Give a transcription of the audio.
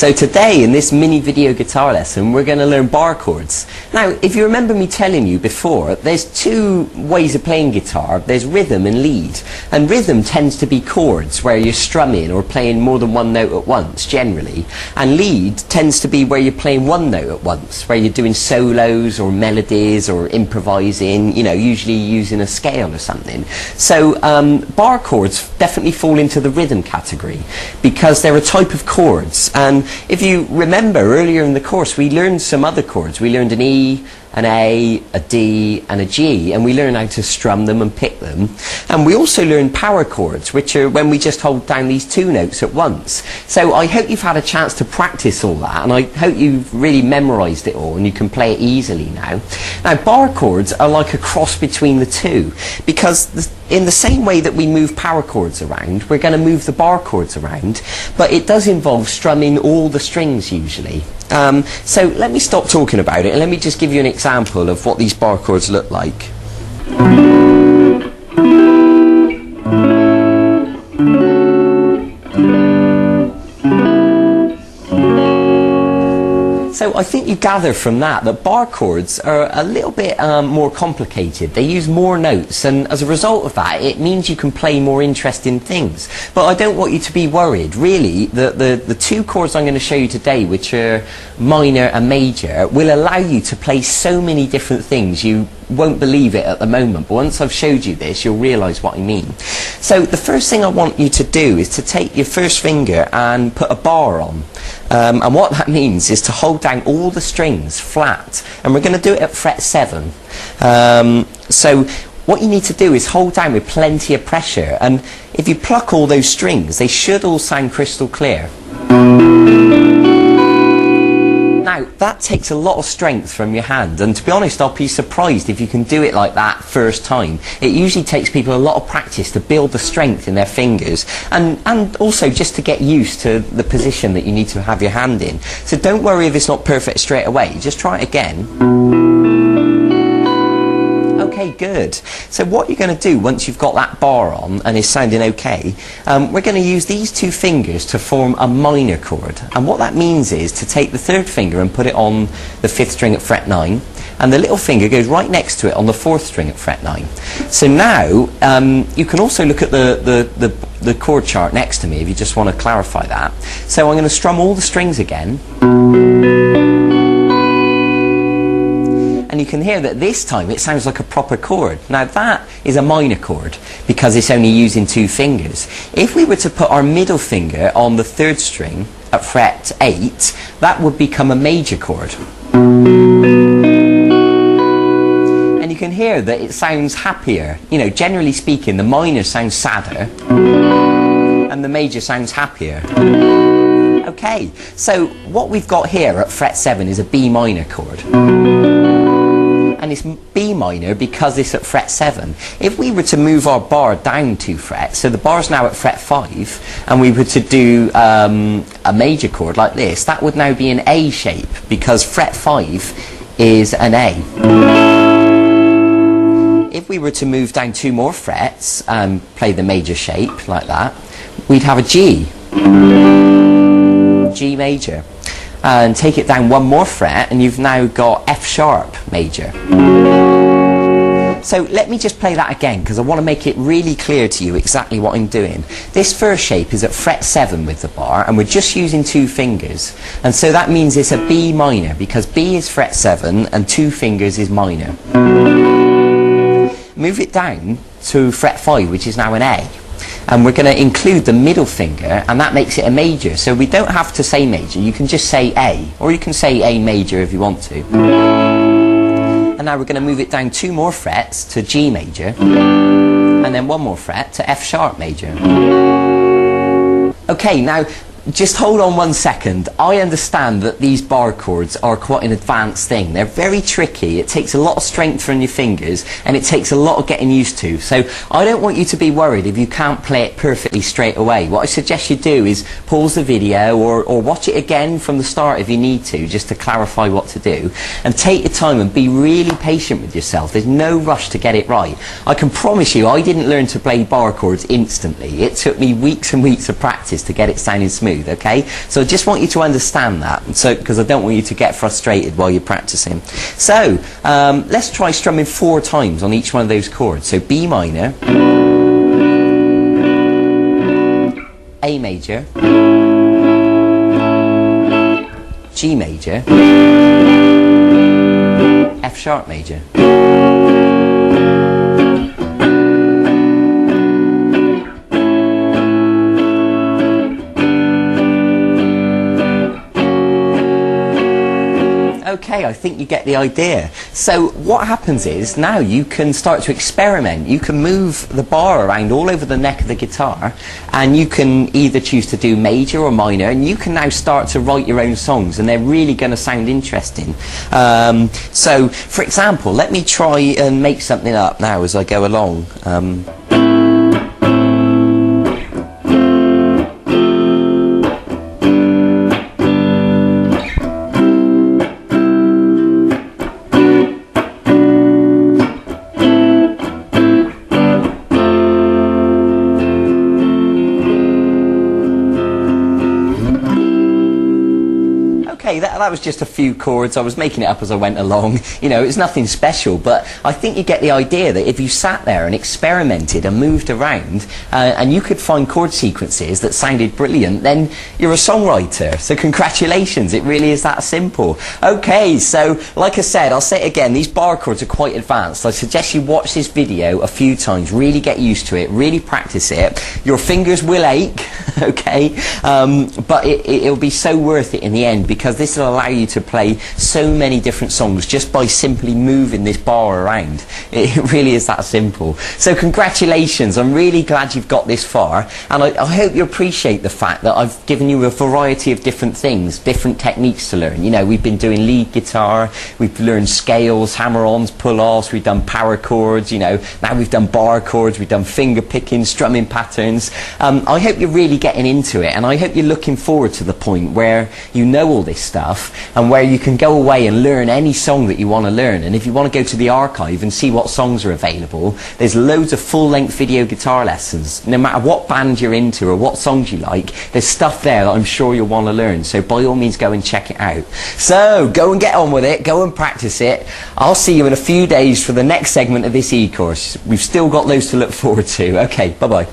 So today in this mini video guitar lesson we're going to learn bar chords. Now if you remember me telling you before, there's two ways of playing guitar. There's rhythm and lead, and rhythm tends to be chords where you're strumming or playing more than one note at once generally, and lead tends to be where you're playing one note at once, where you're doing solos or melodies or improvising, you know, usually using a scale or something. So bar chords definitely fall into the rhythm category because they're a type of chords. And if you remember earlier in the course we learned some other chords. We learned an E, an A, a D and a G, and we learn how to strum them and pick them. And we also learn power chords, which are when we just hold down these two notes at once. So I hope you've had a chance to practice all that, and I hope you've really memorized it all and you can play it easily now. Now bar chords are like a cross between the two, because in the same way that we move power chords around, we're going to move the bar chords around, but it does involve strumming all the strings usually. So let me stop talking about it and let me just give you an example of what these bar chords look like. So I think you gather from that bar chords are a little bit more complicated. They use more notes, and as a result of that it means you can play more interesting things. But I don't want you to be worried. Really, the two chords I'm going to show you today, which are minor and major, will allow you to play so many different things you won't believe it at the moment, but once I've showed you this you'll realise what I mean. So the first thing I want you to do is to take your first finger and put a bar on, and what that means is to hold down all the strings flat, and we're going to do it at fret 7. So what you need to do is hold down with plenty of pressure, and if you pluck all those strings they should all sound crystal clear. Now that takes a lot of strength from your hand, and to be honest I'll be surprised if you can do it like that first time. It usually takes people a lot of practice to build the strength in their fingers, and also just to get used to the position that you need to have your hand in. So don't worry if it's not perfect straight away, just try it again. Okay, good. So what you're going to do once you've got that bar on and is sounding okay, we're going to use these two fingers to form a minor chord. And what that means is to take the third finger and put it on the 5th string at fret 9, and the little finger goes right next to it on the 4th string at fret 9. So now you can also look at the chord chart next to me if you just want to clarify that. So I'm going to strum all the strings again. And you can hear that this time it sounds like a proper chord. Now that is a minor chord because it's only using two fingers. If we were to put our middle finger on the 3rd string at fret 8, that would become a major chord. And you can hear that it sounds happier. You know, generally speaking, the minor sounds sadder and the major sounds happier. Okay, so what we've got here at fret 7 is a B minor chord. And it's B minor because it's at fret 7. If we were to move our bar down 2 frets, so the bar's now at fret 5, and we were to do a major chord like this, that would now be an A shape because fret 5 is an A. If we were to move down 2 more frets and play the major shape like that, we'd have a G. G major. And take it down 1 more fret and you've now got F sharp major. So let me just play that again because I want to make it really clear to you exactly what I'm doing. This first shape is at fret 7 with the bar, and we're just using 2 fingers, and so that means it's a B minor because B is fret 7 and 2 fingers is minor. Move it down to fret 5, which is now an A. And we're going to include the middle finger, and that makes it a major. So we don't have to say major, you can just say A, or you can say A major if you want to. And now we're going to move it down 2 more frets to G major, and then 1 more fret to F sharp major. Okay, now just hold on 1 second. I understand that these bar chords are quite an advanced thing. They're very tricky. It takes a lot of strength from your fingers and it takes a lot of getting used to. So I don't want you to be worried if you can't play it perfectly straight away. What I suggest you do is pause the video or watch it again from the start if you need to, just to clarify what to do. And take your time and be really patient with yourself. There's no rush to get it right. I can promise you I didn't learn to play bar chords instantly. It took me weeks and weeks of practice to get it sounding smooth. smooth, okay? So I just want you to understand that, so because I don't want you to get frustrated while you're practicing. So let's try strumming 4 times on each one of those chords. So B minor, A major, G major, F sharp major. Okay, I think you get the idea. So what happens is now you can start to experiment. You can move the bar around all over the neck of the guitar, and you can either choose to do major or minor, and you can now start to write your own songs, and they're really going to sound interesting. So for example, let me try and make something up now as I go along. Okay, that was just a few chords. I was making it up as I went along. You know, it's nothing special, but I think you get the idea that if you sat there and experimented and moved around, and you could find chord sequences that sounded brilliant, then you're a songwriter. So congratulations, it really is that simple. Okay, so like I said, I'll say it again, these bar chords are quite advanced. I suggest you watch this video a few times, really get used to it, really practice it. Your fingers will ache, okay, but it'll be so worth it in the end, because this will allow you to play so many different songs just by simply moving this bar around. It really is that simple. So congratulations, I'm really glad you've got this far, and I hope you appreciate the fact that I've given you a variety of different things, different techniques to learn. You know, we've been doing lead guitar, we've learned scales, hammer-ons, pull-offs, we've done power chords, you know, now we've done bar chords, we've done finger picking, strumming patterns. I hope you're really getting into it, and I hope you're looking forward to the point where you know all this stuff and where you can go away and learn any song that you want to learn. And if you want to go to the archive and see what songs are available, there's loads of full-length video guitar lessons. No matter what band you're into or what songs you like, there's stuff there that I'm sure you'll want to learn. So by all means, go and check it out. So go and get on with it, go and practice it. I'll see you in a few days for the next segment of this e-course. We've still got loads to look forward to. Okay, bye-bye.